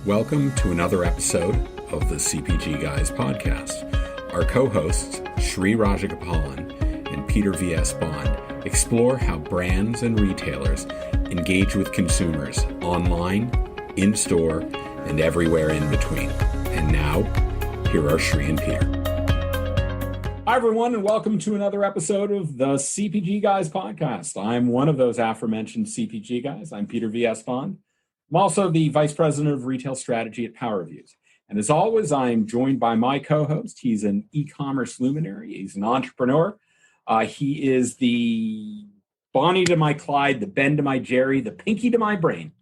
Welcome to another episode of the CPG Guys podcast. Our co-hosts, Sri Rajagopalan and Peter V.S. Bond, explore how brands and retailers engage with consumers online, in-store, and everywhere in between. And now, here are Sri and Peter. Hi, everyone, and welcome to another episode of the CPG Guys podcast. I'm one of those aforementioned CPG guys. I'm Peter V.S. Bond. I'm also the Vice President of Retail Strategy at Power Reviews. And as always, I'm joined by my co-host. He's an e-commerce luminary. He's an entrepreneur. He is the Bonnie to my Clyde, the Ben to my Jerry, the Pinky to my brain.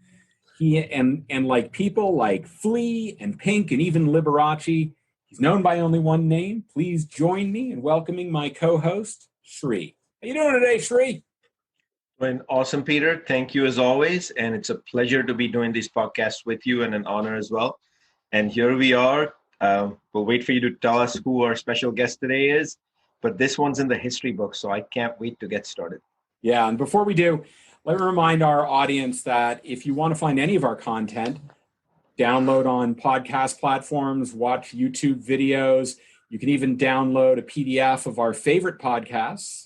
He and like people like Flea and Pink and even Liberace, he's known by only one name. Please join me in welcoming my co-host, Sri. How you doing today, Sri? Doing awesome, Peter. Thank you as always. And it's a pleasure to be doing these podcasts with you and an honor as well. And here we are. We'll wait for you to tell us who our special guest today is. But this one's in the history book, so I can't wait to get started. Yeah, and before we do, let me remind our audience that if you want to find any of our content, download on podcast platforms, watch YouTube videos. You can even download a PDF of our favorite podcasts.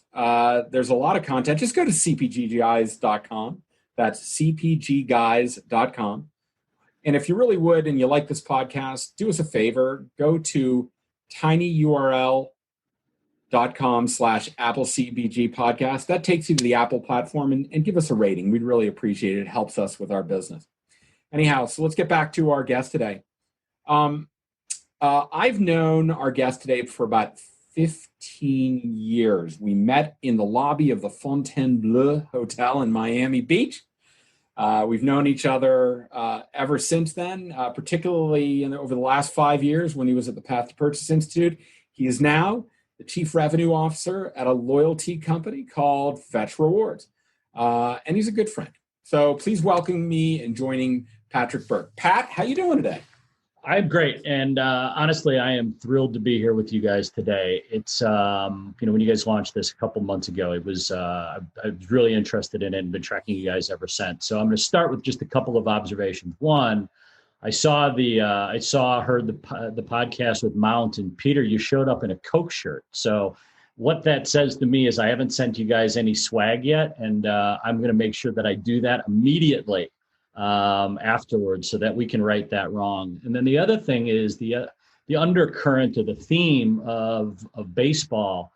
There's a lot of content. Just go to cpgguys.com. That's cpgguys.com. And if you really would and you like this podcast, do us a favor. Go to tinyurl.com/AppleCPG podcast. That takes you to the Apple platform and give us a rating. We'd really appreciate it. It helps us with our business. Anyhow, so let's get back to our guest today. I've known our guest today for about 15 years. We met in the lobby of the Fontainebleau Hotel in Miami Beach. We've known each other ever since then, particularly over the last 5 years when he was at the Path to Purchase Institute. He is now the Chief Revenue Officer at a loyalty company called Fetch Rewards. And he's a good friend. So please welcome me in joining Patrick Burke. Pat, how you doing today? I'm great. And honestly, I am thrilled to be here with you guys today. It's, when you guys launched this a couple months ago, I was really interested in it and been tracking you guys ever since. So I'm going to start with just a couple of observations. One, I heard the podcast with Mount, and Peter, you showed up in a Coke shirt. So what that says to me is I haven't sent you guys any swag yet. And I'm going to make sure that I do that immediately afterwards so that we can right that wrong. And then the other thing is the undercurrent of the theme of baseball.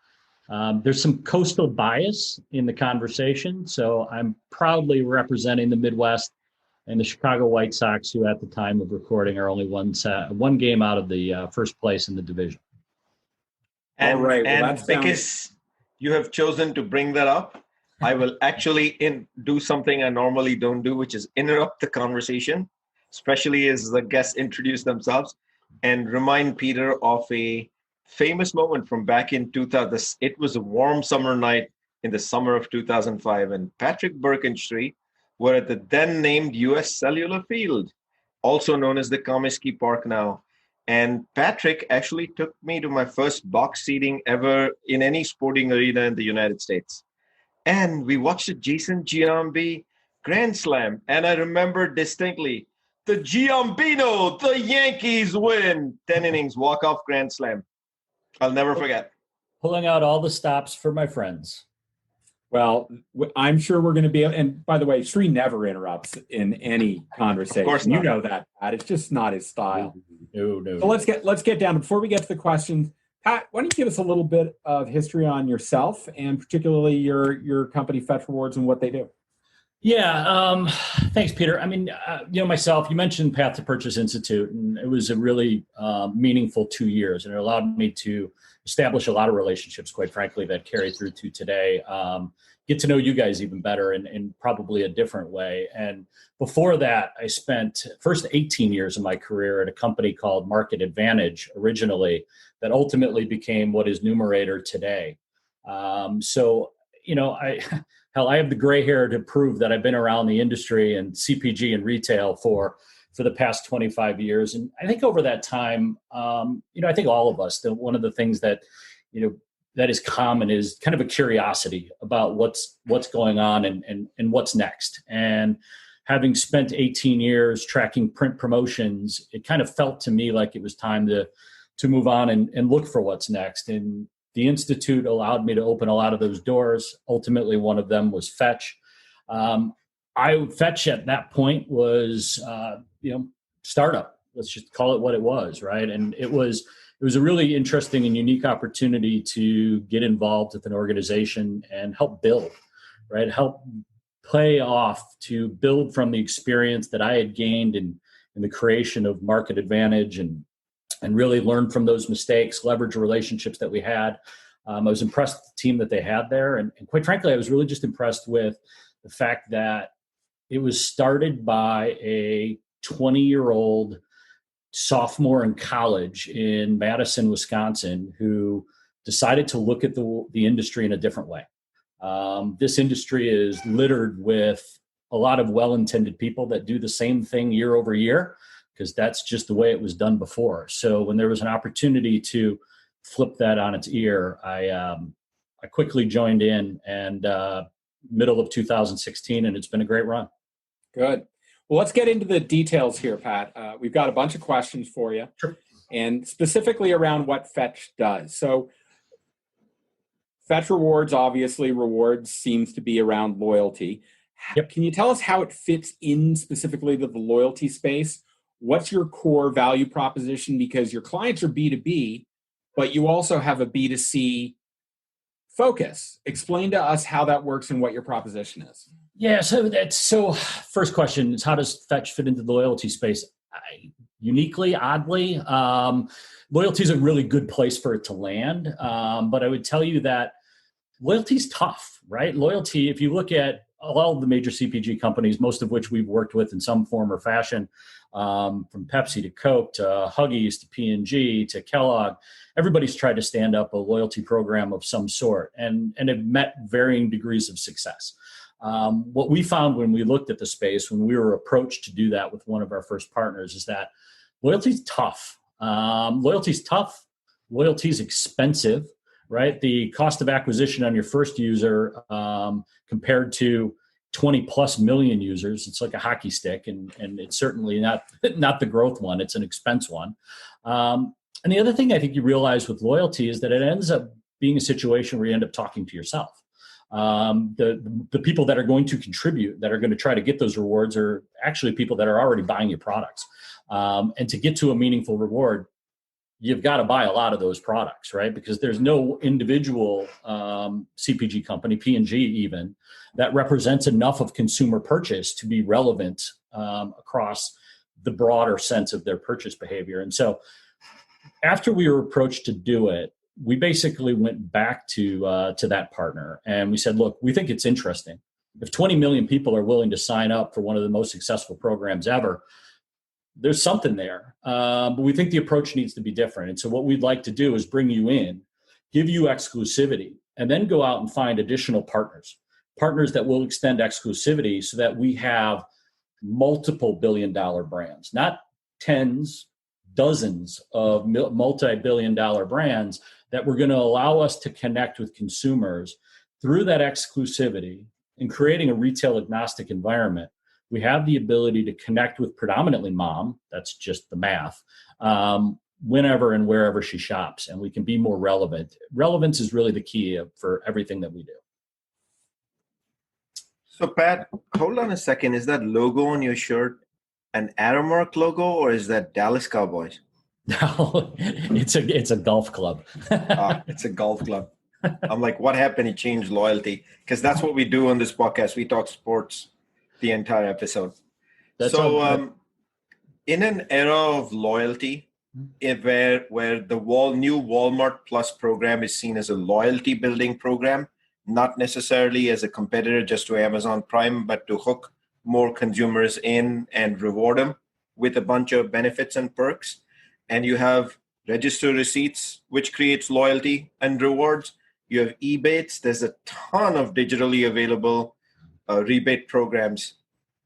There's some coastal bias in the conversation. So I'm proudly representing the Midwest and the Chicago White Sox, who at the time of recording are only one game out of the first place in the division. And, because you have chosen to bring that up, I will actually do something I normally don't do, which is interrupt the conversation, especially as the guests introduce themselves, and remind Peter of a famous moment from back in 2000. It was a warm summer night in the summer of 2005, and Patrick Burke and Sri were at the then named U.S. Cellular Field, also known as the Comiskey Park now. And Patrick actually took me to my first box seating ever in any sporting arena in the United States. And we watched a Jason Giambi Grand Slam. And I remember distinctly, the Giambino, the Yankees win. 10 innings, walk-off Grand Slam. I'll never forget. Pulling out all the stops for my friends. Well, I'm sure we're going to be able, and by the way, Sri never interrupts in any conversation. Of course not. You know that, Pat. It's just not his style. No. So let's get down. Before we get to the questions, Pat, why don't you give us a little bit of history on yourself and particularly your company, Fetch Rewards, and what they do? Yeah, thanks, Peter. I mean, myself, you mentioned Path to Purchase Institute, and it was a really meaningful 2 years, and it allowed me to establish a lot of relationships, quite frankly, that carry through to today. Get to know you guys even better in probably a different way. And before that, I spent first 18 years of my career at a company called Market Advantage originally, that ultimately became what is Numerator today. I have the gray hair to prove that I've been around the industry and CPG and retail for the past 25 years. And I think over that time, I think all of us, one of the things that is common is kind of a curiosity about what's going on and what's next. And having spent 18 years tracking print promotions, it kind of felt to me like it was time to move on and look for what's next. And the Institute allowed me to open a lot of those doors. Ultimately, one of them was Fetch. Fetch at that point was, startup. Let's just call it what it was, right? And it was a really interesting and unique opportunity to get involved with an organization and help build, right? Help play off to build from the experience that I had gained in the creation of Market Advantage and really learn from those mistakes, leverage relationships that we had. I was impressed with the team that they had there. And quite frankly, I was really just impressed with the fact that it was started by a 20-year-old sophomore in college in Madison, Wisconsin, who decided to look at the industry in a different way. This industry is littered with a lot of well-intended people that do the same thing year over year, because that's just the way it was done before. So when there was an opportunity to flip that on its ear, I quickly joined in, and middle of 2016, and it's been a great run. Good. Well, let's get into the details here, Pat. We've got a bunch of questions for you, sure, and specifically around what Fetch does. So Fetch Rewards, obviously, rewards seems to be around loyalty. Yep. Can you tell us how it fits in specifically to the loyalty space? What's your core value proposition? Because your clients are B2B, but you also have a B2C focus. Explain to us how that works and what your proposition is. Yeah, so first question is, how does Fetch fit into the loyalty space? Uniquely, oddly, loyalty is a really good place for it to land. But I would tell you that loyalty is tough, right? Loyalty, if you look at all of the major CPG companies, most of which we've worked with in some form or fashion, from Pepsi to Coke to Huggies to P&G to Kellogg, everybody's tried to stand up a loyalty program of some sort and have met varying degrees of success. What we found when we looked at the space, when we were approached to do that with one of our first partners, is that loyalty is tough. Loyalty is expensive, right? The cost of acquisition on your first user compared to 20 plus million users, it's like a hockey stick, and it's certainly not the growth one. It's an expense one. And the other thing I think you realize with loyalty is that it ends up being a situation where you end up talking to yourself. The people that are going to contribute, that are going to try to get those rewards, are actually people that are already buying your products. And to get to a meaningful reward, you've got to buy a lot of those products, right? Because there's no individual CPG company, P&G even, that represents enough of consumer purchase to be relevant across the broader sense of their purchase behavior. And so after we were approached to do it, we basically went back to that partner and we said, look, we think it's interesting. If 20 million people are willing to sign up for one of the most successful programs ever, there's something there. But we think the approach needs to be different. And so what we'd like to do is bring you in, give you exclusivity, and then go out and find additional partners that will extend exclusivity so that we have multiple billion-dollar brands, not tens, dozens of multi-billion-dollar brands that were going to allow us to connect with consumers through that exclusivity and creating a retail agnostic environment. We have the ability to connect with predominantly mom, that's just the math, whenever and wherever she shops, and we can be more relevant. Relevance is really the key for everything that we do. So Pat, hold on a second. Is that logo on your shirt an Aramark logo, or is that Dallas Cowboys? No, it's a golf club. It's a golf club. I'm like, what happened? He changed loyalty, because that's what we do on this podcast. We talk sports the entire episode. In an era of loyalty, where the new Walmart Plus program is seen as a loyalty building program, not necessarily as a competitor just to Amazon Prime, but to hook more consumers in and reward them with a bunch of benefits and perks. And you have register receipts, which creates loyalty and rewards. You have rebates. There's a ton of digitally available rebate programs.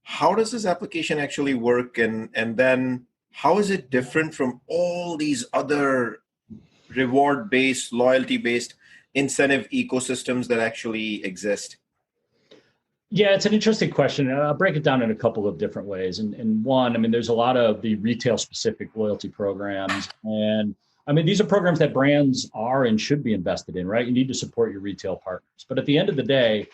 How does this application actually work? And then how is it different from all these other reward-based, loyalty-based incentive ecosystems that actually exist? Yeah, it's an interesting question. And I'll break it down in a couple of different ways. And one, I mean, there's a lot of the retail specific loyalty programs. And I mean, these are programs that brands are and should be invested in, right? You need to support your retail partners. But at the end of the day,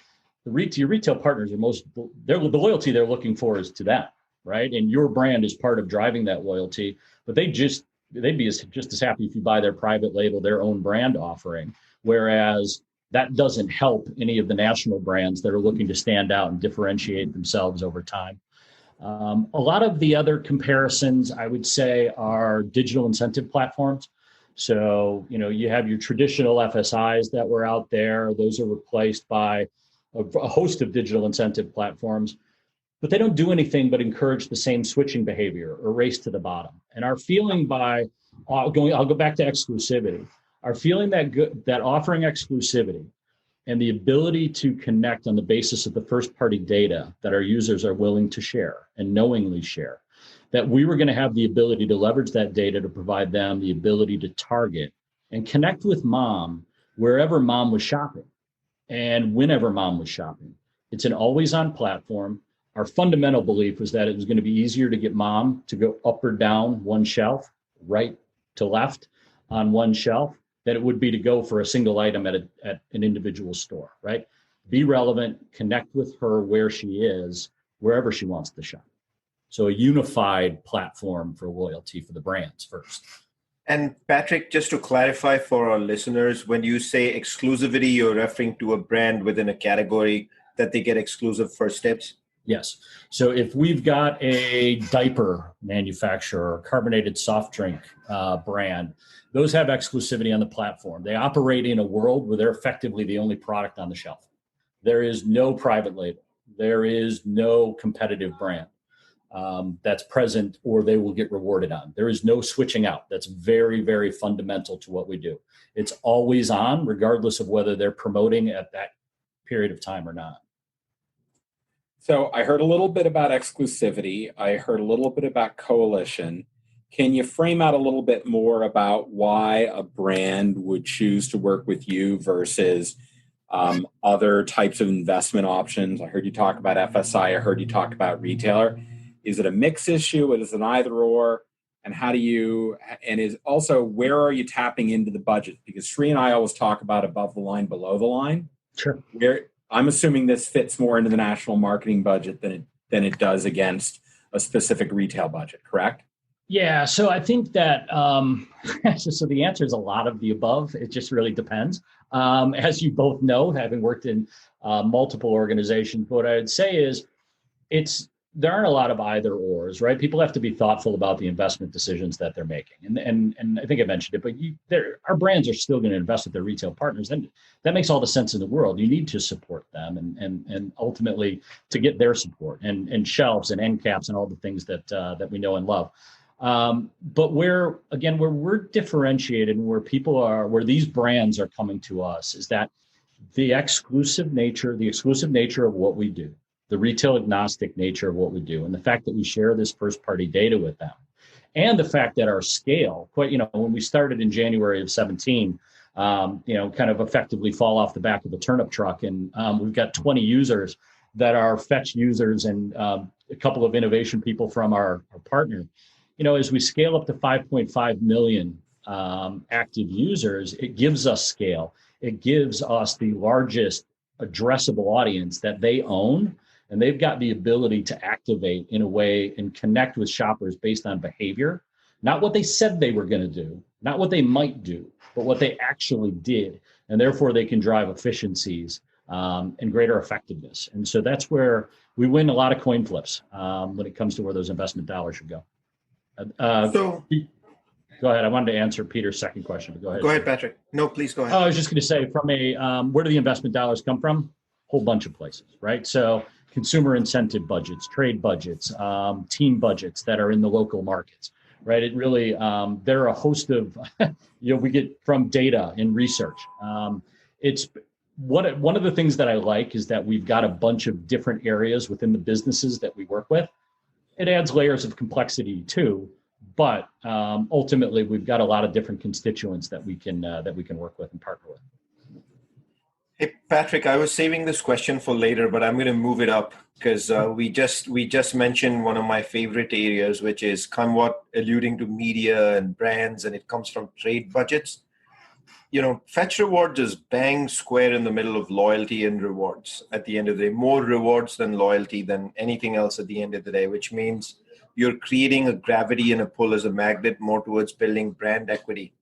your retail partners are the loyalty they're looking for is to them, right? And your brand is part of driving that loyalty. But they'd be just as happy if you buy their private label, their own brand offering. Whereas that doesn't help any of the national brands that are looking to stand out and differentiate themselves over time. A lot of the other comparisons, I would say, are digital incentive platforms. So, you have your traditional FSIs that were out there. Those are replaced by a host of digital incentive platforms, but they don't do anything but encourage the same switching behavior or race to the bottom. And our feeling I'll go back to exclusivity. Our feeling that offering exclusivity and the ability to connect on the basis of the first party data that our users are willing to share and knowingly share, that we were going to have the ability to leverage that data to provide them the ability to target and connect with mom wherever mom was shopping and whenever mom was shopping. It's an always on platform. Our fundamental belief was that it was going to be easier to get mom to go up or down one shelf, right to left on one shelf, than it would be to go for a single item at an individual store, right? Be relevant, connect with her where she is, wherever she wants to shop. So a unified platform for loyalty for the brands first. And Patrick, just to clarify for our listeners, when you say exclusivity, you're referring to a brand within a category that they get exclusive first tips? Yes. So if we've got a diaper manufacturer or carbonated soft drink brand, those have exclusivity on the platform. They operate in a world where they're effectively the only product on the shelf. There is no private label. There is no competitive brand that's present or they will get rewarded on. There is no switching out. That's very, very fundamental to what we do. It's always on, regardless of whether they're promoting at that period of time or not. So I heard a little bit about exclusivity. I heard a little bit about coalition. Can you frame out a little bit more about why a brand would choose to work with you versus other types of investment options? I heard you talk about FSI. I heard you talk about retailer. Is it a mix issue? Is it an either or? And where are you tapping into the budget? Because Sri and I always talk about above the line, below the line. Sure. I'm assuming this fits more into the national marketing budget than it does against a specific retail budget, correct? Yeah, so I think that, so the answer is a lot of the above. It just really depends. As you both know, having worked in multiple organizations, what I would say is there aren't a lot of either ors, right? People have to be thoughtful about the investment decisions that they're making. And I think I mentioned it, but our brands are still going to invest with their retail partners. And that makes all the sense in the world. You need to support them and ultimately to get their support and shelves and end caps and all the things that we know and love. But where we're differentiated and where these brands are coming to us is that the exclusive nature of what we do, the retail agnostic nature of what we do, and the fact that we share this first party data with them, and the fact that our scale, when we started in January of 17, kind of effectively fall off the back of a turnip truck, and we've got 20 users that are fetch users and a couple of innovation people from our partner. As we scale up to 5.5 million active users, it gives us scale. It gives us the largest addressable audience that they own, and they've got the ability to activate in a way and connect with shoppers based on behavior, not what they said they were going to do, not what they might do, but what they actually did. And therefore they can drive efficiencies and greater effectiveness. And so that's where we win a lot of coin flips when it comes to where those investment dollars should go. Go ahead. I wanted to answer Peter's second question, but go ahead. Go ahead, Patrick. No, please go ahead. I was just going to say, from where do the investment dollars come from? Whole bunch of places, right? So consumer incentive budgets, trade budgets, team budgets that are in the local markets, right? It really, there are a host of, we get from data and research. It's one of the things that I like is that we've got a bunch of different areas within the businesses that we work with. It adds layers of complexity too, but ultimately we've got a lot of different constituents that we can work with and partner with. Hey, Patrick, I was saving this question for later, but I'm going to move it up because we just mentioned one of my favorite areas, which is somewhat alluding to media and brands, and it comes from trade budgets. Fetch Rewards is bang square in the middle of loyalty and rewards at the end of the day. More rewards than loyalty than anything else at the end of the day, which means you're creating a gravity and a pull as a magnet more towards building brand equity.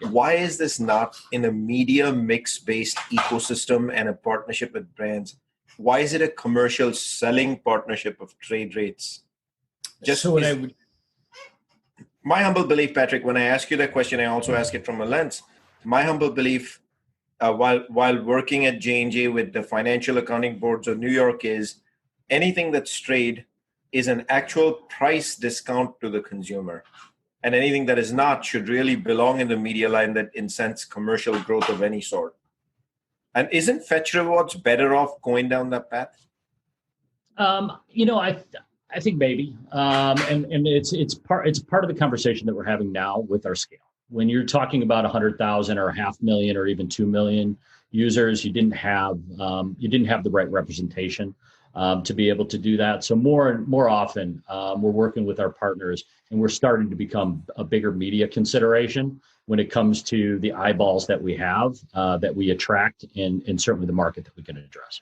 Why is this not in a media mix-based ecosystem and a partnership with brands? Why is it a commercial selling partnership of trade rates? My humble belief, Patrick, when I ask you that question, I also ask it from a lens. My humble belief, while working at J&J with the financial accounting boards of New York, is anything that's trade is an actual price discount to the consumer. And anything that is not should really belong in the media line that incents commercial growth of any sort. And isn't Fetch Rewards better off going down that path? I think maybe, and it's part of the conversation that we're having now with our scale. When you're talking about 100,000 or 500,000 or even 2 million users, you didn't have the right representation to be able to do that. So more often, we're working with our partners, and we're starting to become a bigger media consideration when it comes to the eyeballs that we have, that we attract, and certainly the market that we can address.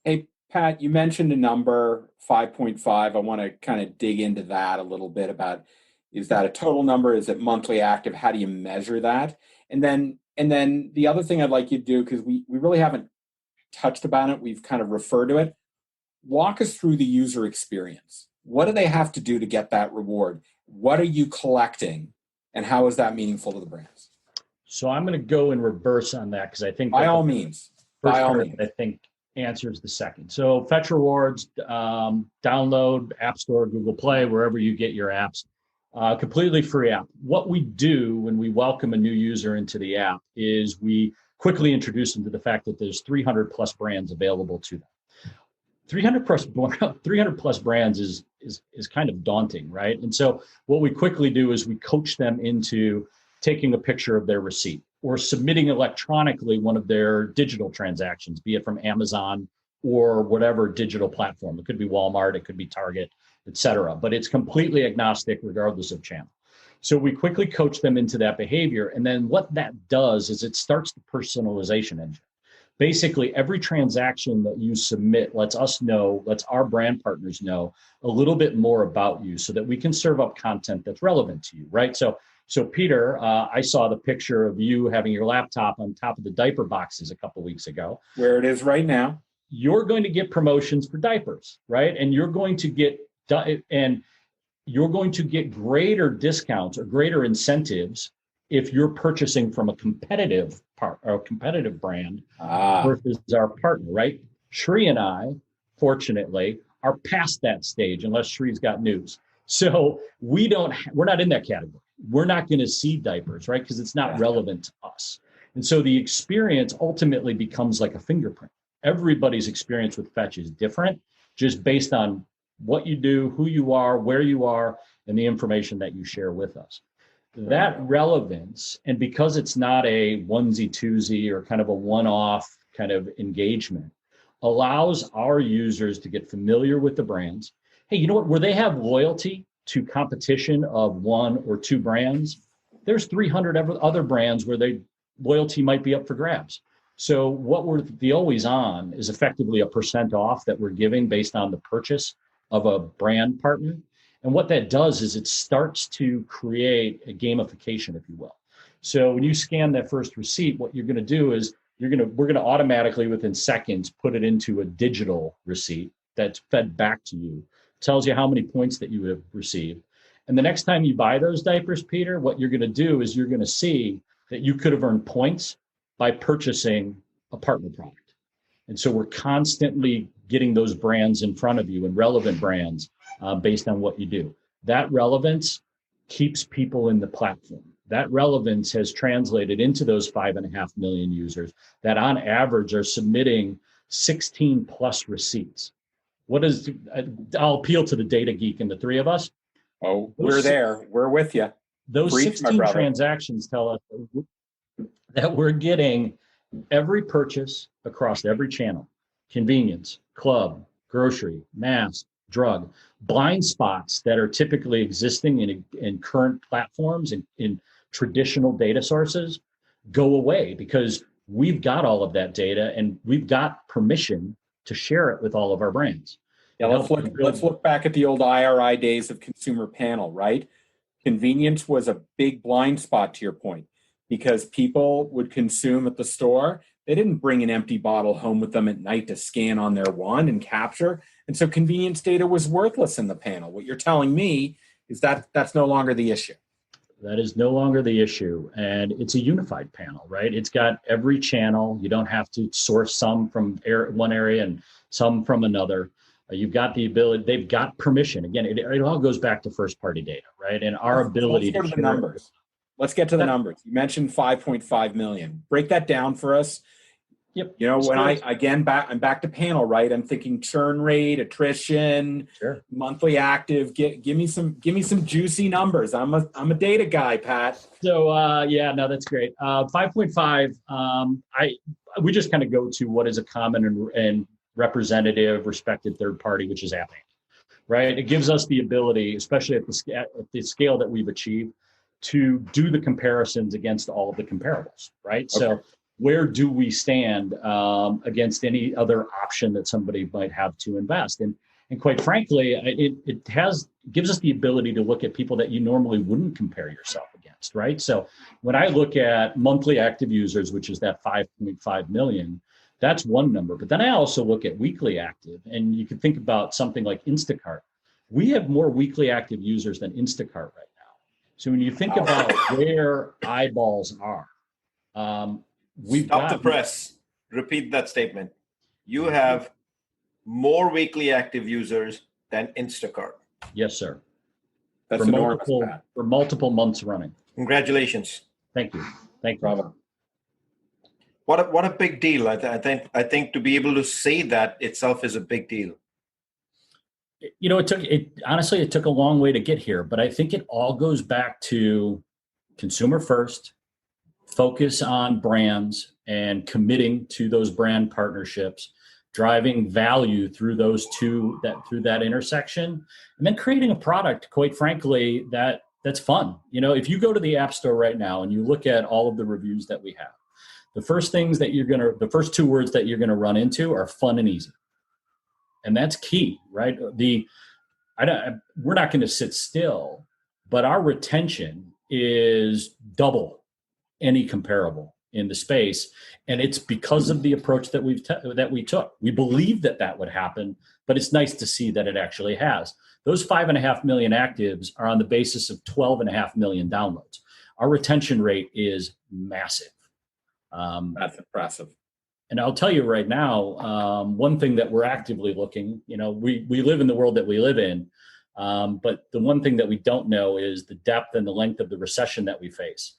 Hey, Pat, you mentioned a number, 5.5. I want to kind of dig into that a little bit about, is that a total number? Is it monthly active? How do you measure that? And then the other thing I'd like you to do, because we really haven't touched about it, we've kind of referred to it. Walk us through the user experience. What do they have to do to get that reward? What are you collecting, and how is that meaningful to the brands? So I'm going to go in reverse on that, because I think by all means, I think answers the second. So Fetch Rewards, download App Store, Google Play, wherever you get your apps. Completely free app. What we do when we welcome a new user into the app is we quickly introduce them to the fact that there's 300 plus brands available to them. 300 plus brands is kind of daunting, right? And so what we quickly do is we coach them into taking a picture of their receipt or submitting electronically one of their digital transactions, be it from Amazon or whatever digital platform. It could be Walmart, it could be Target, et cetera, but it's completely agnostic regardless of channel. So we quickly coach them into that behavior. And then what that does is it starts the personalization engine. Basically, every transaction that you submit lets us know, lets our brand partners know a little bit more about you so that we can serve up content that's relevant to you, right? So Peter, I saw the picture of you having your laptop on top of the diaper boxes a couple of weeks ago. Where it is right now. You're going to get promotions for diapers, right? And you're going to get greater discounts or greater incentives if you're purchasing from a competitive brand versus our partner, right? Shri and I, fortunately, are past that stage unless Shri's got news. So we're not in that category. We're not going to see diapers, right? Because it's not relevant to us. And so the experience ultimately becomes like a fingerprint. Everybody's experience with Fetch is different, just based on what you do, who you are, where you are, and the information that you share with us. That relevance, and because it's not a onesie twosie or kind of a one-off kind of engagement, allows our users to get familiar with the brands. Hey, you know what? Where they have loyalty to competition of one or two brands, there's 300 other brands where loyalty might be up for grabs. So what the always on is effectively a % off that we're giving based on the purchase of a brand partner. And what that does is it starts to create a gamification, if you will. So when you scan that first receipt, what you're going to do is we're going to automatically within seconds put it into a digital receipt that's fed back to you, tells you how many points that you have received. And the next time you buy those diapers, Peter, what you're going to do is you're going to see that you could have earned points by purchasing a partner product. And so we're constantly getting those brands in front of you and relevant brands based on what you do. That relevance keeps people in the platform. That relevance has translated into those 5.5 million users that on average are submitting 16 plus receipts. I'll appeal to the data geek in the three of us. Oh, we're there. We're with you. Those 16 transactions tell us that we're getting Every purchase across every channel, convenience, club, grocery, mass, drug, blind spots that are typically existing in current platforms and in traditional data sources go away because we've got all of that data and we've got permission to share it with all of our brands. Yeah, let's look back at the old IRI days of consumer panel, right? Convenience was a big blind spot, to your point, because people would consume at the store. They didn't bring an empty bottle home with them at night to scan on their wand and capture. And so convenience data was worthless in the panel. What you're telling me is that that's no longer the issue. That is no longer the issue. And it's a unified panel, right? It's got every channel. You don't have to source some from one area and some from another. You've got the ability, they've got permission. Again, it all goes back to first party data, right? And our ability to share the numbers. Let's get to the numbers. You mentioned 5.5 million. Break that down for us. Yep. You know, when I'm back to panel, right? I'm thinking churn rate, attrition, monthly active. Give me some juicy numbers. I'm a data guy, Pat. So that's great. 5.5. We just kind of go to what is a common and representative, respected third party, which is App, right? It gives us the ability, especially at the scale that we've achieved, to do the comparisons against all of the comparables, right? Okay. So where do we stand against any other option that somebody might have to invest? And quite frankly, it gives us the ability to look at people that you normally wouldn't compare yourself against, right? So when I look at monthly active users, which is that 5.5 million, that's one number. But then I also look at weekly active, and you can think about something like Instacart. We have more weekly active users than Instacart right now. So when you think about where eyeballs are, Stop the press. Repeat that statement. You have more weekly active users than Instacart. Yes, sir. That's enormous, Pat. For multiple months running. Congratulations. Thank you. Thank you. Bravo. What a big deal. I think to be able to say that itself is a big deal. You know, it took a long way to get here, but I think it all goes back to consumer first, focus on brands and committing to those brand partnerships, driving value through through that intersection, and then creating a product, quite frankly, that's fun. You know, if you go to the App Store right now and you look at all of the reviews that we have, the first two words that you're gonna run into are fun and easy. And that's key, right? We're not going to sit still, but our retention is double any comparable in the space, and it's because of the approach that we took. We believed that would happen, but it's nice to see that it actually has. Those 5.5 million actives are on the basis of 12.5 million downloads. Our retention rate is massive. That's impressive. And I'll tell you right now, one thing that we're actively looking, you know, we live in the world that we live in, but the one thing that we don't know is the depth and the length of the recession that we face.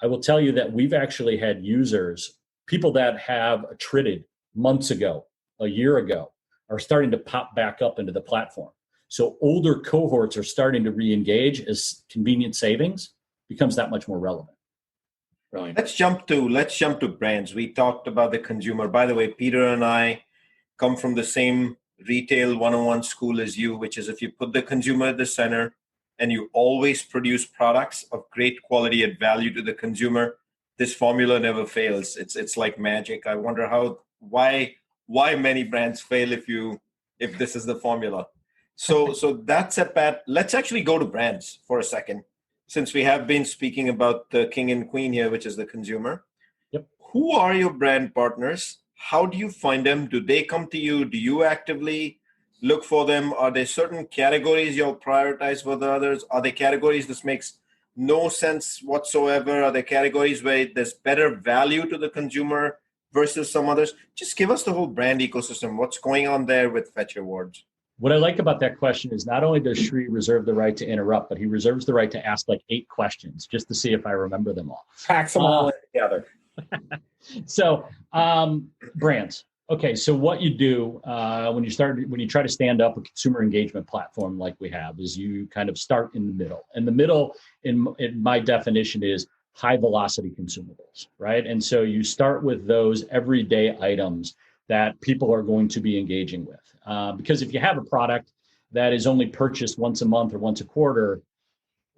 I will tell you that we've actually had users, people that have attrited months ago, a year ago, are starting to pop back up into the platform. So older cohorts are starting to re-engage as convenient savings becomes that much more relevant. Brilliant. Let's jump to brands. We talked about the consumer. By the way, Peter and I come from the same retail 101 school as you, which is if you put the consumer at the center and you always produce products of great quality at value to the consumer, this formula never fails. It's like magic. I wonder why many brands fail if this is the formula. So that's it, Pat. Let's actually go to brands for a second. Since we have been speaking about the king and queen here, which is the consumer. Yep. Who are your brand partners? How do you find them? Do they come to you? Do you actively look for them? Are there certain categories you'll prioritize for the others? Are there categories this makes no sense whatsoever? Are there categories where there's better value to the consumer versus some others? Just give us the whole brand ecosystem. What's going on there with Fetch Rewards? What I like about that question is not only does Sri reserve the right to interrupt, but he reserves the right to ask like 8 questions just to see if I remember them all. Packs them all in together. So brands. Okay, so what you do when you try to stand up a consumer engagement platform like we have is you kind of start in the middle. And the middle, in my definition, is high velocity consumables, right? And so you start with those everyday items that people are going to be engaging with. Because if you have a product that is only purchased once a month or once a quarter,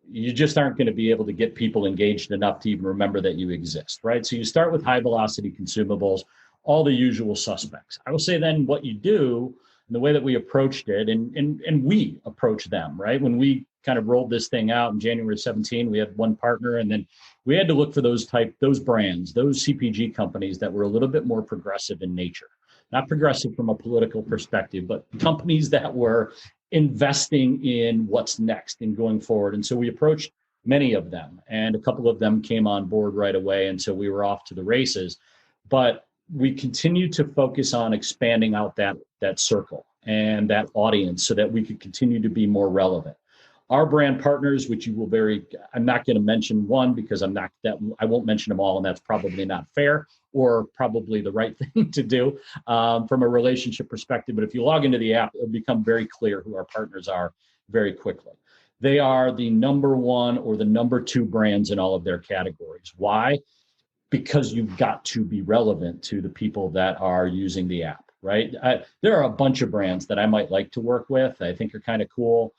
you just aren't going to be able to get people engaged enough to even remember that you exist, right? So you start with high velocity consumables, all the usual suspects. I will say then what you do, and the way that we approached it, and we approached them, right? When we kind of rolled this thing out in January 17, we had one partner, and then we had to look for those brands, those CPG companies that were a little bit more progressive in nature. Not progressive from a political perspective, but companies that were investing in what's next and going forward. And so we approached many of them, and a couple of them came on board right away. And so we were off to the races. But we continue to focus on expanding out that circle and that audience so that we could continue to be more relevant. Our brand partners, which I'm not going to mention one because I won't mention them all, and that's probably not fair or probably the right thing to do from a relationship perspective. But if you log into the app, it'll become very clear who our partners are very quickly. They are the number one or the number two brands in all of their categories. Why? Because you've got to be relevant to the people that are using the app, right? There are a bunch of brands that I might like to work with. I think are kind of cool.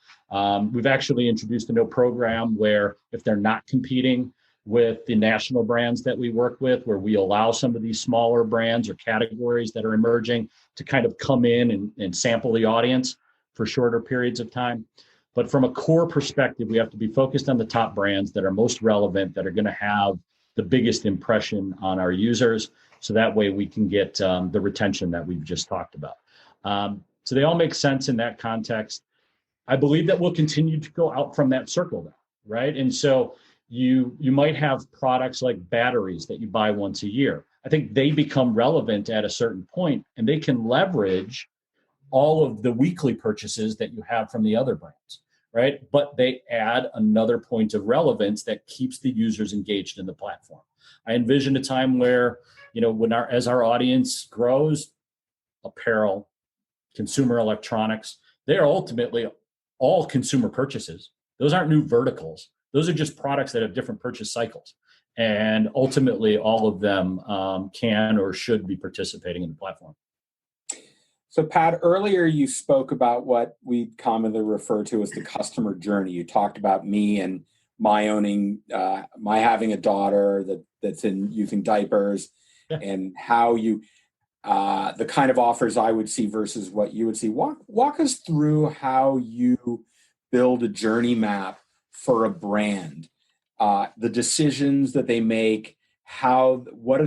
We've actually introduced a new program where if they're not competing with the national brands that we work with, where we allow some of these smaller brands or categories that are emerging to kind of come in and sample the audience for shorter periods of time. But from a core perspective, we have to be focused on the top brands that are most relevant, that are going to have the biggest impression on our users. So that way we can get the retention that we've just talked about. So they all make sense in that context. I believe that we'll continue to go out from that circle now, right? And so you might have products like batteries that you buy once a year. I think they become relevant at a certain point, and they can leverage all of the weekly purchases that you have from the other brands, right? But they add another point of relevance that keeps the users engaged in the platform. I envision a time where, as our audience grows, apparel, consumer electronics, they are ultimately all consumer purchases. Those aren't new verticals. Those are just products that have different purchase cycles. And ultimately, all of them can or should be participating in the platform. So, Pat, earlier you spoke about what we commonly refer to as the customer journey. You talked about me and my having a daughter that's using diapers, and how the kind of offers I would see versus what you would see. Walk us through how you build a journey map for a brand, the decisions that they make, what are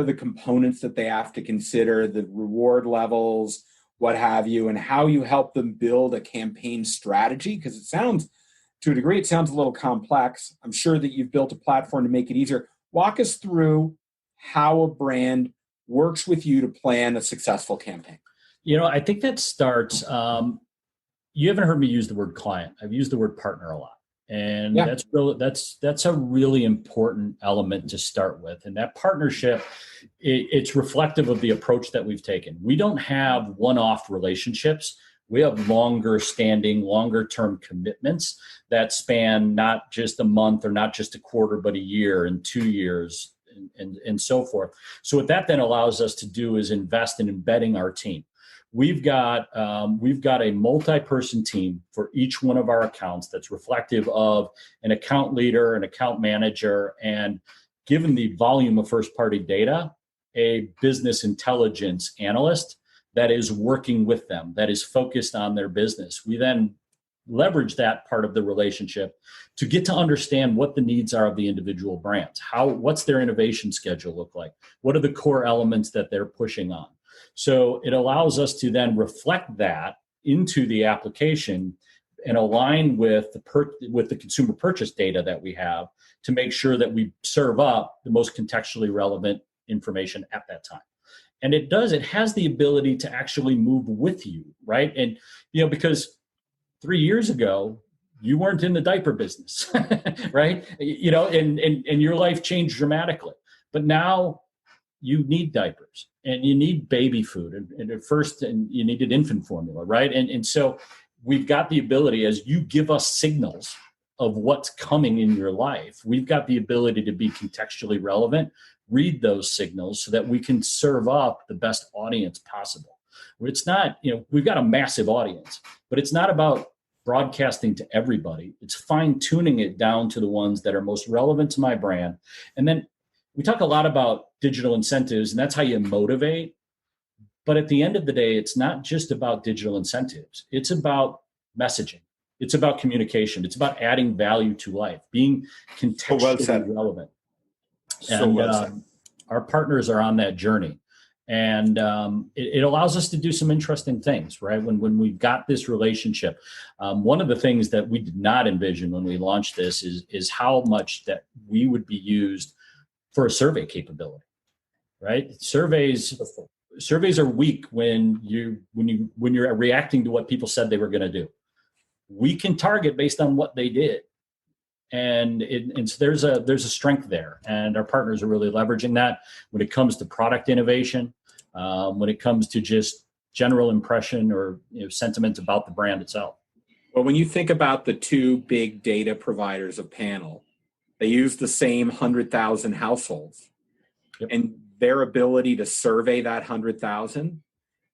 the components that they have to consider, the reward levels, what have you, and how you help them build a campaign strategy. Because to a degree, it sounds a little complex. I'm sure that you've built a platform to make it easier. Walk us through how a brand works with you to plan a successful campaign. I think that starts, you haven't heard me use the word client. I've used the word partner a lot. And that's a really important element to start with. And that partnership, it's reflective of the approach that we've taken. We don't have one-off relationships. We have longer standing, longer term commitments that span not just a month or not just a quarter, but a year and 2 years and so forth. So what that then allows us to do is invest in embedding our team. We've got a multi-person team for each one of our accounts that's reflective of an account leader, an account manager, and given the volume of first-party data, a business intelligence analyst that is working with them, that is focused on their business. We then leverage that part of the relationship to get to understand what the needs are of the individual brands. What's their innovation schedule look like? What are the core elements that they're pushing on? So it allows us to then reflect that into the application and align with the consumer purchase data that we have to make sure that we serve up the most contextually relevant information at that time. And it has the ability to actually move with you, right? And, because 3 years ago, you weren't in the diaper business, right? And your life changed dramatically. But now you need diapers and you need baby food. And at first, you needed infant formula, right? And so we've got the ability, as you give us signals of what's coming in your life. We've got the ability to be contextually relevant, read those signals so that we can serve up the best audience possible. It's not, we've got a massive audience, but it's not about broadcasting to everybody. It's fine tuning it down to the ones that are most relevant to my brand. And then we talk a lot about digital incentives, and that's how you motivate. But at the end of the day, it's not just about digital incentives. It's about messaging. It's about communication. It's about adding value to life, being contextually relevant. And our partners are on that journey. And it allows us to do some interesting things, right? When we've got this relationship, one of the things that we did not envision when we launched this is how much that we would be used for a survey capability, right? Surveys are weak when you're reacting to what people said they were going to do. We can target based on what they did. And so there's a strength there, and our partners are really leveraging that when it comes to product innovation, when it comes to just general impression or sentiment about the brand itself. Well, when you think about the two big data providers of panel, they use the same 100,000 households, yep. And their ability to survey that 100,000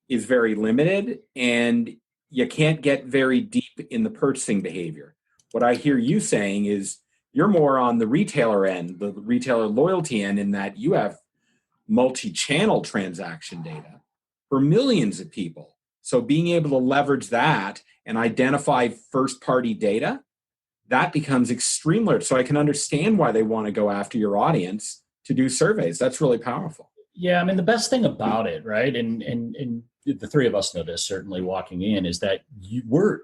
is very limited, and you can't get very deep in the purchasing behavior. What I hear you saying is you're more on the retailer end, the retailer loyalty end, in that you have multi-channel transaction data for millions of people. So being able to leverage that and identify first-party data, that becomes extremely. So I can understand why they want to go after your audience to do surveys. That's really powerful. Yeah, I mean, the best thing about it, right, and the three of us know this, certainly walking in, is that we're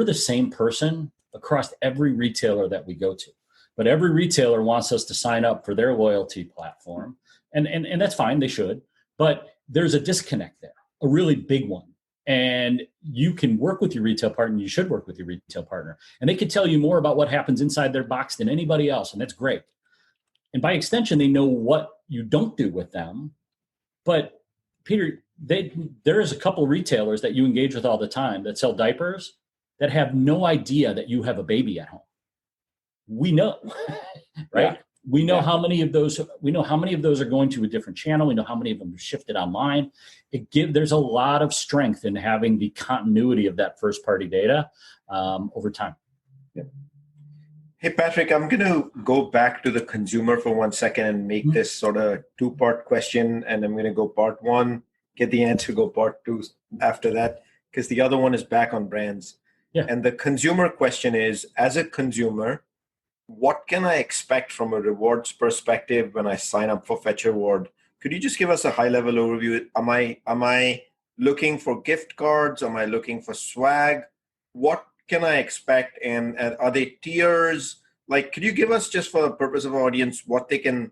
the same person across every retailer that we go to. But every retailer wants us to sign up for their loyalty platform. And that's fine, they should. But there's a disconnect there, a really big one. And you can work with your retail partner, you should work with your retail partner. And they can tell you more about what happens inside their box than anybody else, and that's great. And by extension, they know what you don't do with them. But Peter, there is a couple retailers that you engage with all the time that sell diapers that have no idea that you have a baby at home. We know, right? Yeah. We know how many of those. We know how many of those are going to a different channel. We know how many of them are shifted online. There's a lot of strength in having the continuity of that first-party data over time. Yeah. Hey, Patrick, I'm going to go back to the consumer for 1 second and make this sort of two-part question, and I'm going to go part one, get the answer, go part two after that, because the other one is back on brands. Yeah. And the consumer question is, as a consumer, what can I expect from a rewards perspective when I sign up for Fetch Reward? Could you just give us a high-level overview? Am I looking for gift cards? Am I looking for swag? What can I expect? And are they tiers? Like, could you give us, just for the purpose of our audience, what they can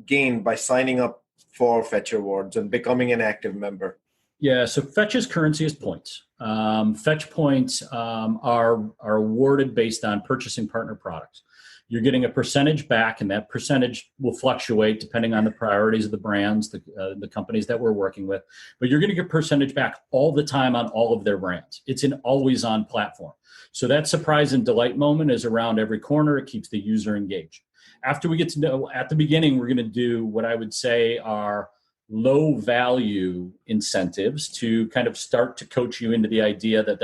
gain by signing up for Fetch Rewards and becoming an active member? Yeah, so Fetch's currency is points. Fetch points are awarded based on purchasing partner products. You're getting a percentage back, and that percentage will fluctuate depending on the priorities of the brands, the companies that we're working with. But you're going to get percentage back all the time on all of their brands. It's an always-on platform. So that surprise and delight moment is around every corner. It keeps the user engaged. After we get to know, at the beginning, we're going to do what I would say are low value incentives to kind of start to coach you into the idea that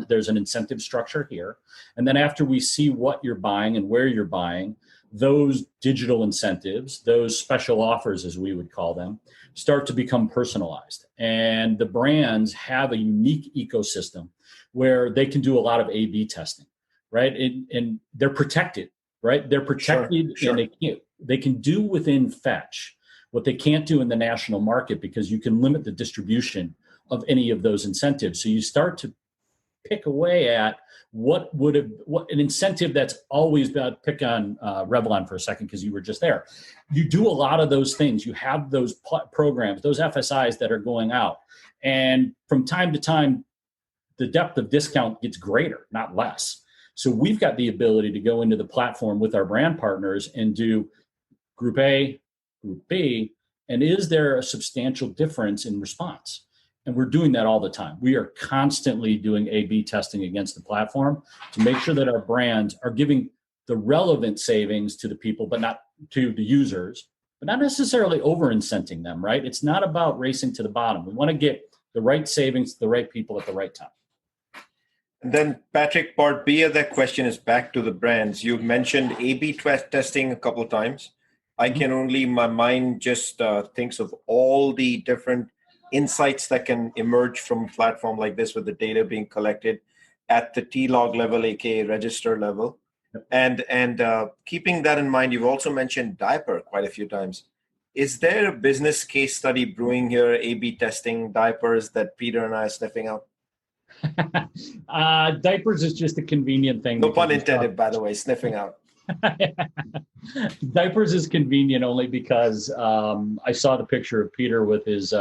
there's an incentive structure here. And then after we see what you're buying and where you're buying, those digital incentives, those special offers, as we would call them, start to become personalized. And the brands have a unique ecosystem where they can do a lot of A/B testing, right? And they're protected, right? They're protected. Sure. And they can do within Fetch what they can't do in the national market, because you can limit the distribution of any of those incentives. So you start to pick away at what an incentive that's always been. Pick on Revlon for a second, because you were just there. You do a lot of those things. You have those programs, those FSIs that are going out. And from time to time, the depth of discount gets greater, not less. So we've got the ability to go into the platform with our brand partners and do Group A, Group B, and is there a substantial difference in response? And we're doing that all the time. We are constantly doing A/B testing against the platform to make sure that our brands are giving the relevant savings to the people, but not to the users, but not necessarily over-incenting them, right? It's not about racing to the bottom. We want to get the right savings to the right people at the right time. And then, Patrick, part B of that question is back to the brands. You mentioned A/B testing a couple of times. I can only, my mind just thinks of all the different insights that can emerge from a platform like this with the data being collected at the T-log level, aka register level. And keeping that in mind, you've also mentioned diaper quite a few times. Is there a business case study brewing here, A/B testing diapers that Peter and I are sniffing out? Diapers is just a convenient thing. No pun intended, by the way, sniffing out. Diapers is convenient only because I saw the picture of Peter with his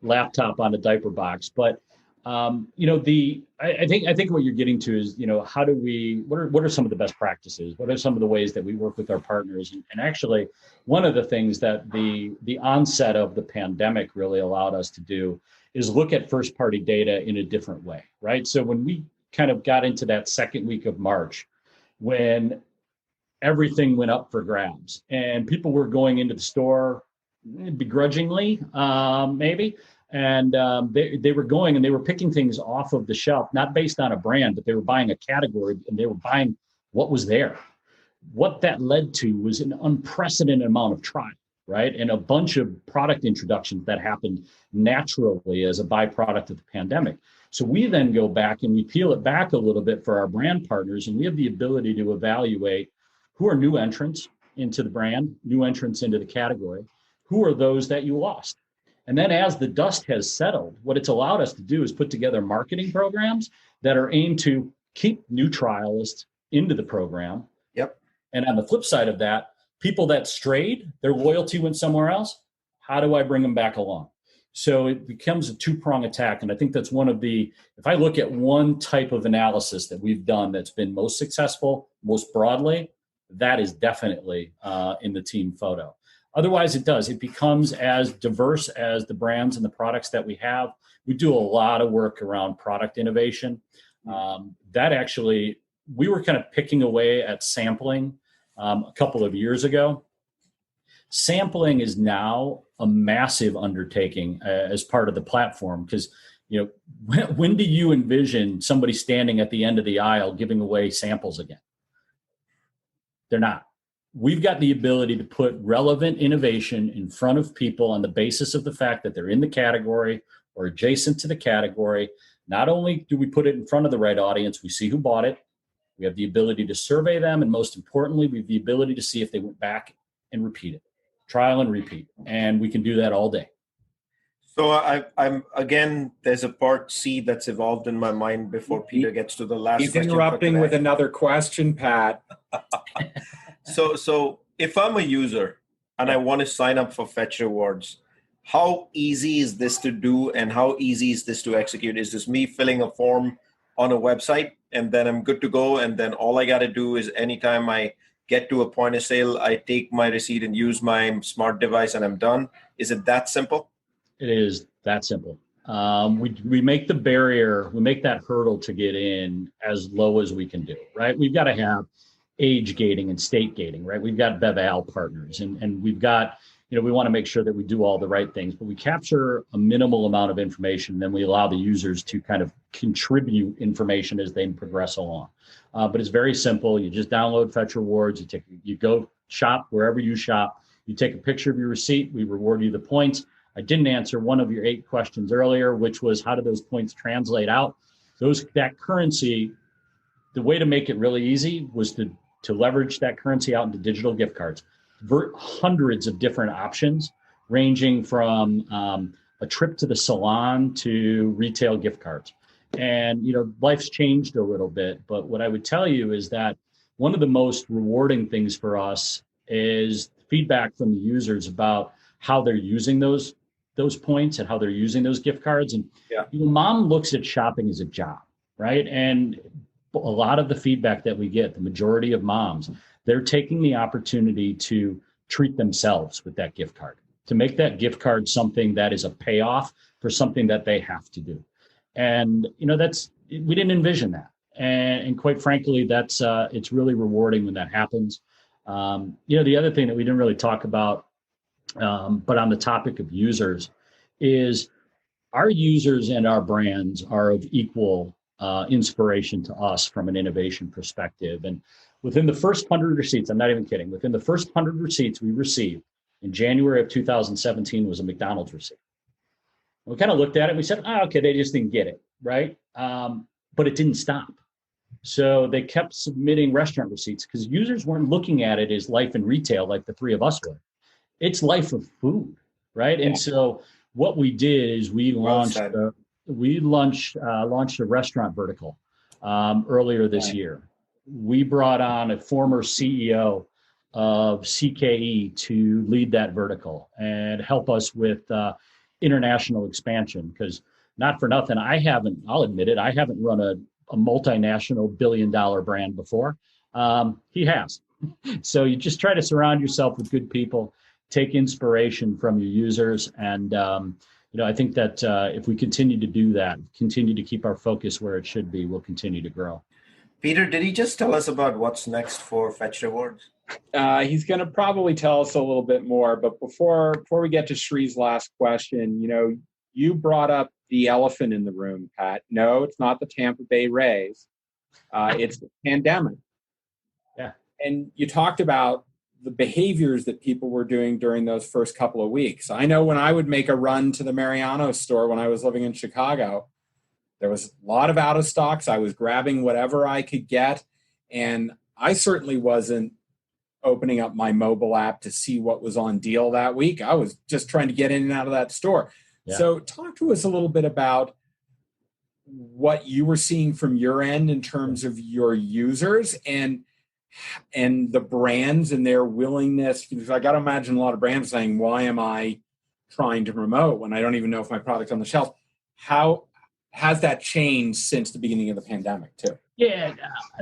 laptop on a diaper box. But I think what you're getting to is, how do we? What are some of the best practices? What are some of the ways that we work with our partners? And actually, one of the things that the onset of the pandemic really allowed us to do is look at first party data in a different way, right? So when we kind of got into that second week of March, when everything went up for grabs and people were going into the store begrudgingly, maybe, and they were going and they were picking things off of the shelf, not based on a brand, but they were buying a category and they were buying what was there. What that led to was an unprecedented amount of trial, right? And a bunch of product introductions that happened naturally as a byproduct of the pandemic. So we then go back and we peel it back a little bit for our brand partners, and we have the ability to evaluate who are new entrants into the brand, new entrants into the category, who are those that you lost. And then as the dust has settled, what it's allowed us to do is put together marketing programs that are aimed to keep new trialists into the program. Yep. And on the flip side of that, people that strayed, their loyalty went somewhere else. How do I bring them back along? So it becomes a two-prong attack. And I think that's one of if I look at one type of analysis that we've done that's been most successful, most broadly, that is definitely in the team photo. Otherwise, it becomes as diverse as the brands and the products that we have. We do a lot of work around product innovation. That actually, we were kind of picking away at sampling a couple of years ago. Sampling is now a massive undertaking as part of the platform because, when do you envision somebody standing at the end of the aisle giving away samples again? They're not. We've got the ability to put relevant innovation in front of people on the basis of the fact that they're in the category or adjacent to the category. Not only do we put it in front of the right audience, we see who bought it. We have the ability to survey them. And most importantly, we have the ability to see if they went back and repeat it, trial and repeat. And we can do that all day. So I'm again, there's a part C that's evolved in my mind before Peter gets to the last question. He's interrupting with another question, Pat. So if I'm a user and I want to sign up for Fetch Rewards, how easy is this to do and how easy is this to execute? Is this me filling a form on a website and then I'm good to go? And then all I got to do is anytime I get to a point of sale, I take my receipt and use my smart device and I'm done. Is it that simple? It is that simple. We make the barrier, we make that hurdle to get in as low as we can do, right? We've got to have age gating and state gating, right? We've got BevAl partners and we've got, we want to make sure that we do all the right things, but we capture a minimal amount of information. Then we allow the users to kind of contribute information as they progress along. But it's very simple. You just download Fetch Rewards. You go shop wherever you shop. You take a picture of your receipt. We reward you the points. I didn't answer one of your 8 questions earlier, which was how do those points translate out? That currency, the way to make it really easy was to leverage that currency out into digital gift cards. Hundreds of different options, ranging from a trip to the salon to retail gift cards. And, life's changed a little bit. But what I would tell you is that one of the most rewarding things for us is feedback from the users about how they're using those points and how they're using those gift cards. And mom looks at shopping as a job, right? And a lot of the feedback that we get, the majority of moms, they're taking the opportunity to treat themselves with that gift card, to make that gift card something that is a payoff for something that they have to do. And, we didn't envision that. And quite frankly, that's it's really rewarding when that happens. The other thing that we didn't really talk about, but on the topic of users, is our users and our brands are of equal inspiration to us from an innovation perspective. And within the first 100 receipts, I'm not even kidding, within the first 100 receipts we received in January of 2017 was a McDonald's receipt. We kind of looked at it and we said, okay, they just didn't get it, right? But it didn't stop. So they kept submitting restaurant receipts because users weren't looking at it as life in retail like the three of us were. It's life of food, right? Yeah. And so what we did is we launched a restaurant vertical earlier this year. We brought on a former CEO of CKE to lead that vertical and help us with international expansion, because not for nothing, I'll admit it, I haven't run a multinational billion-dollar brand before. He has. So you just try to surround yourself with good people, take inspiration from your users, and I think that if we continue to do that, continue to keep our focus where it should be, we'll continue to grow. Peter, did he just tell us about what's next for Fetch Rewards? He's going to probably tell us a little bit more, but before we get to Shree's last question, you brought up the elephant in the room, Pat. No, it's not the Tampa Bay Rays. It's the pandemic. Yeah. And you talked about the behaviors that people were doing during those first couple of weeks. I know when I would make a run to the Mariano store when I was living in Chicago, there was a lot of out of stocks. I was grabbing whatever I could get. And I certainly wasn't opening up my mobile app to see what was on deal that week. I was just trying to get in and out of that store. Yeah. So talk to us a little bit about what you were seeing from your end in terms of your users and the brands and their willingness. Because I got to imagine a lot of brands saying, why am I trying to promote when I don't even know if my product's on the shelf? How has that changed since the beginning of the pandemic too? Yeah,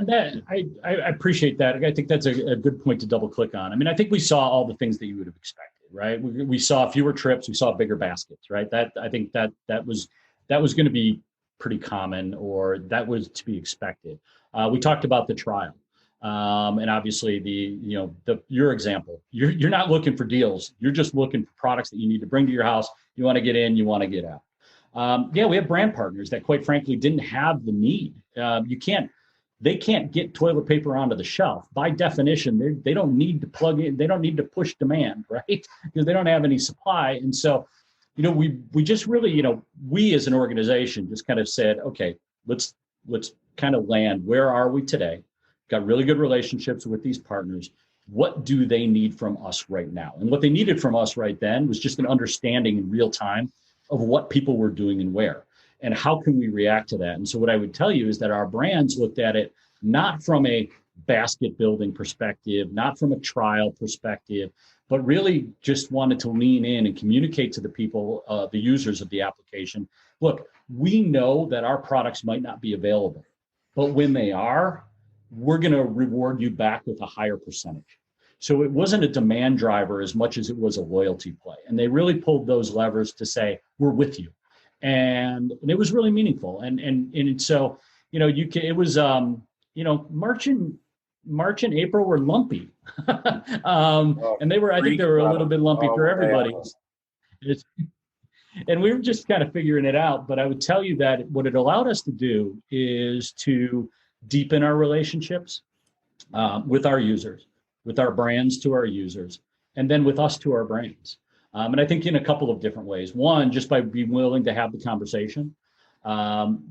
I appreciate that. I think that's a good point to double click on. I mean, I think we saw all the things that you would have expected, right? We saw fewer trips, we saw bigger baskets, right? I think that was going to be pretty common, or that was to be expected. We talked about the trial, and obviously your example. You're not looking for deals. You're just looking for products that you need to bring to your house. You want to get in, you want to get out. We have brand partners that, quite frankly, didn't have the need. They can't get toilet paper onto the shelf. By definition, they don't need to plug in. They don't need to push demand, right? Because they don't have any supply. And so, we just really, we as an organization just kind of said, okay, let's kind of land. Where are we today? Got really good relationships with these partners. What do they need from us right now? And what they needed from us right then was just an understanding in real time of what people were doing and where, and how can we react to that? And so what I would tell you is that our brands looked at it not from a basket building perspective, not from a trial perspective, but really just wanted to lean in and communicate to the people, the users of the application. Look, we know that our products might not be available, but when they are, we're going to reward you back with a higher percentage. So it wasn't a demand driver as much as it was a loyalty play. And they really pulled those levers to say, we're with you. And it was really meaningful. And so, it was, March and April were lumpy. And I think they were a little bit lumpy for everybody. And we were just kind of figuring it out. But I would tell you that what it allowed us to do is to deepen our relationships with our users, with our brands to our users, and then with us to our brands. And I think in a couple of different ways. One, just by being willing to have the conversation.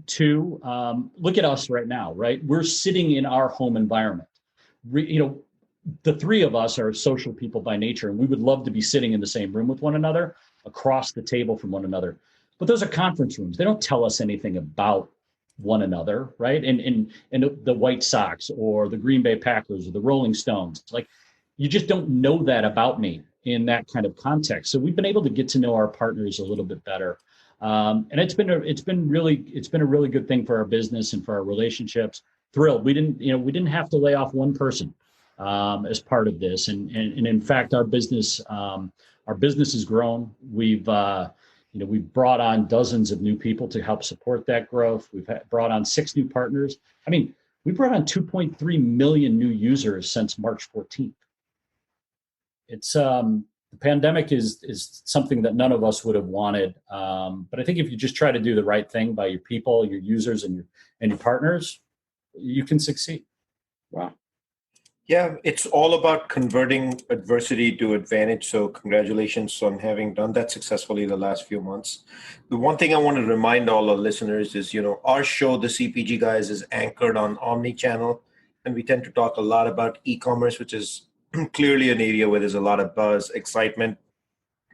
Two, look at us right now, right? We're sitting in our home environment. The three of us are social people by nature, and we would love to be sitting in the same room with one another, across the table from one another. But those are conference rooms. They don't tell us anything about one another, right? And the White Sox or the Green Bay Packers or the Rolling Stones. Like, you just don't know that about me in that kind of context. So we've been able to get to know our partners a little bit better. And it's been a really good thing for our business and for our relationships. Thrilled. We didn't have to lay off one person as part of this. And in fact, our business has grown. We've We've brought on dozens of new people to help support that growth. We've brought on 6 new partners. I mean, we brought on 2.3 million new users since March 14th. It's the pandemic is something that none of us would have wanted. But I think if you just try to do the right thing by your people, your users, and your partners, you can succeed. Wow. Yeah, it's all about converting adversity to advantage. So congratulations on having done that successfully the last few months. The one thing I want to remind all our listeners is, our show, the CPG Guys, is anchored on omni-channel, and we tend to talk a lot about e-commerce, which is clearly an area where there's a lot of buzz, excitement.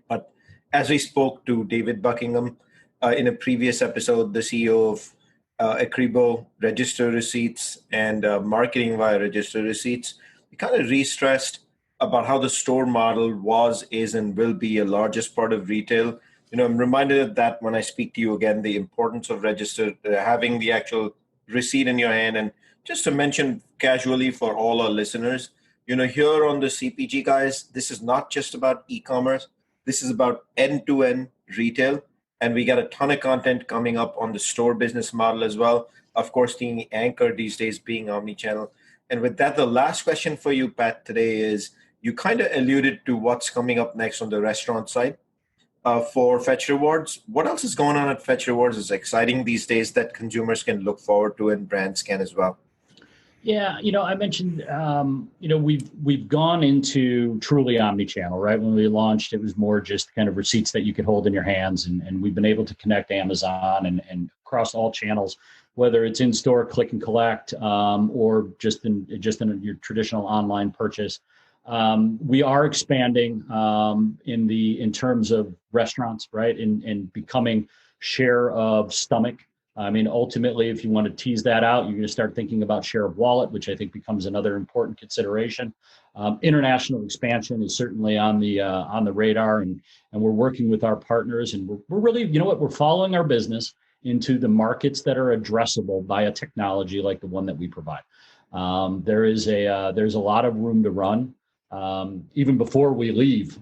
But as we spoke to David Buckingham in a previous episode, the CEO of Acribo, register receipts, and marketing via register receipts, we kind of re-stressed about how the store model was, is, and will be a largest part of retail. I'm reminded of that when I speak to you again, the importance of register, having the actual receipt in your hand. And just to mention casually for all our listeners, here on the CPG Guys, this is not just about e-commerce. This is about end-to-end retail. And we got a ton of content coming up on the store business model as well. Of course, the anchor these days being omnichannel. And with that, the last question for you, Pat, today is, you kind of alluded to what's coming up next on the restaurant side for Fetch Rewards. What else is going on at Fetch Rewards is exciting these days that consumers can look forward to and brands can as well? Yeah, I mentioned, we've gone into truly omni-channel, right? When we launched, it was more just kind of receipts that you could hold in your hands, and we've been able to connect Amazon and across all channels, whether it's in store, click and collect, or just in your traditional online purchase. We are expanding in terms of restaurants, right? And becoming share of stomach. I mean, ultimately, if you want to tease that out, you're going to start thinking about share of wallet, which I think becomes another important consideration. International expansion is certainly on the radar, and we're working with our partners, and we're really, we're following our business into the markets that are addressable by a technology like the one that we provide. There's a lot of room to run, even before we leave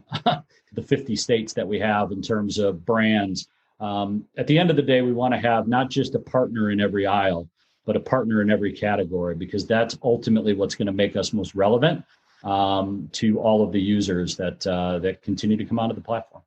the 50 states that we have in terms of brands. At the end of the day, we want to have not just a partner in every aisle, but a partner in every category, because that's ultimately what's going to make us most relevant to all of the users that continue to come onto the platform.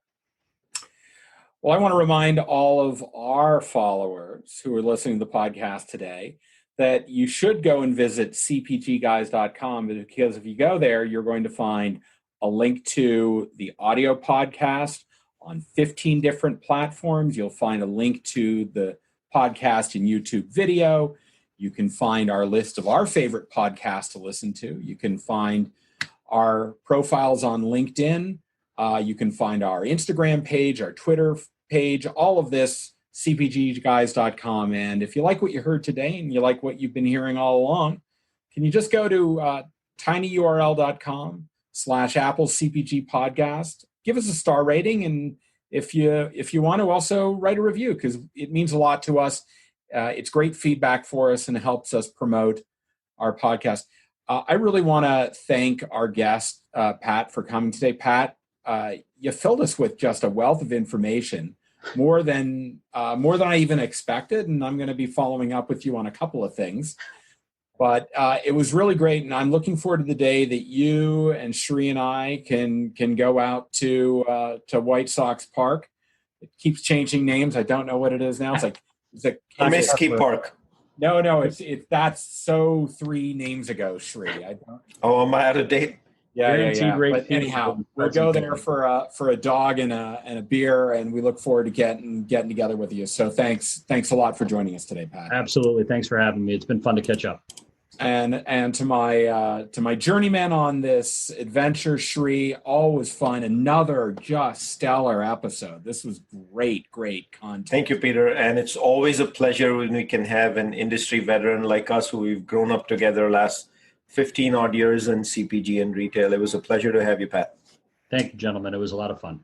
Well, I want to remind all of our followers who are listening to the podcast today that you should go and visit cpgguys.com, because if you go there, you're going to find a link to the audio podcast on 15 different platforms. You'll find a link to the podcast and YouTube video. You can find our list of our favorite podcasts to listen to. You can find our profiles on LinkedIn. You can find our Instagram page, our Twitter page, all of this, cpgguys.com. And if you like what you heard today and you like what you've been hearing all along, can you just go to tinyurl.com/Apple CPG podcast. Give us a star rating, and if you want to, also write a review, because it means a lot to us. It's great feedback for us and helps us promote our podcast. I really want to thank our guest, Pat, for coming today. Pat, you filled us with just a wealth of information, more than I even expected, and I'm going to be following up with you on a couple of things. But it was really great, and I'm looking forward to the day that you and Shri and I can go out to White Sox Park. It keeps changing names. I don't know what it is now. It's like Mesquite Park. No, it's that's so 3 names ago, Shri. Am I out of date? Yeah. But anyhow, we'll go there for a dog and a beer, and we look forward to getting together with you. So thanks a lot for joining us today, Pat. Absolutely, thanks for having me. It's been fun to catch up. And to my journeyman on this adventure, Shri, always fun. Another just stellar episode. This was great content. Thank you, Peter. And it's always a pleasure when we can have an industry veteran like us, who we've grown up together last 15 odd years in CPG and retail. It was a pleasure to have you, Pat. Thank you, gentlemen. It was a lot of fun.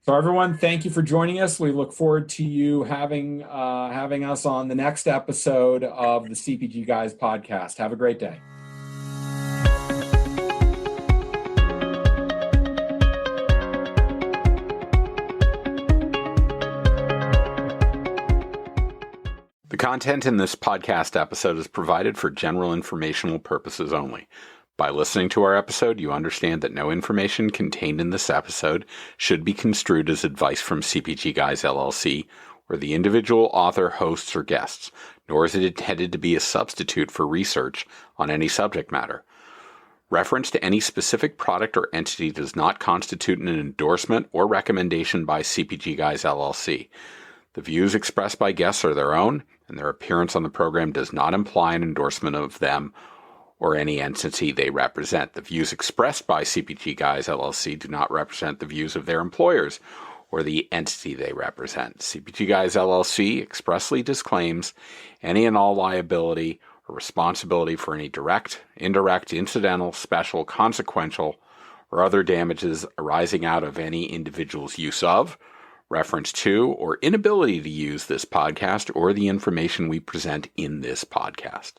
So everyone, thank you for joining us. We look forward to you having us on the next episode of the CPG Guys podcast. Have a great day. Content in this podcast episode is provided for general informational purposes only. By listening to our episode, you understand that no information contained in this episode should be construed as advice from CPG Guys LLC or the individual author, hosts, or guests, nor is it intended to be a substitute for research on any subject matter. Reference to any specific product or entity does not constitute an endorsement or recommendation by CPG Guys LLC. The views expressed by guests are their own, and their appearance on the program does not imply an endorsement of them or any entity they represent. The views expressed by CPG Guys LLC do not represent the views of their employers or the entity they represent. CPG Guys LLC expressly disclaims any and all liability or responsibility for any direct, indirect, incidental, special, consequential, or other damages arising out of any individual's use of, reference to, or inability to use this podcast or the information we present in this podcast.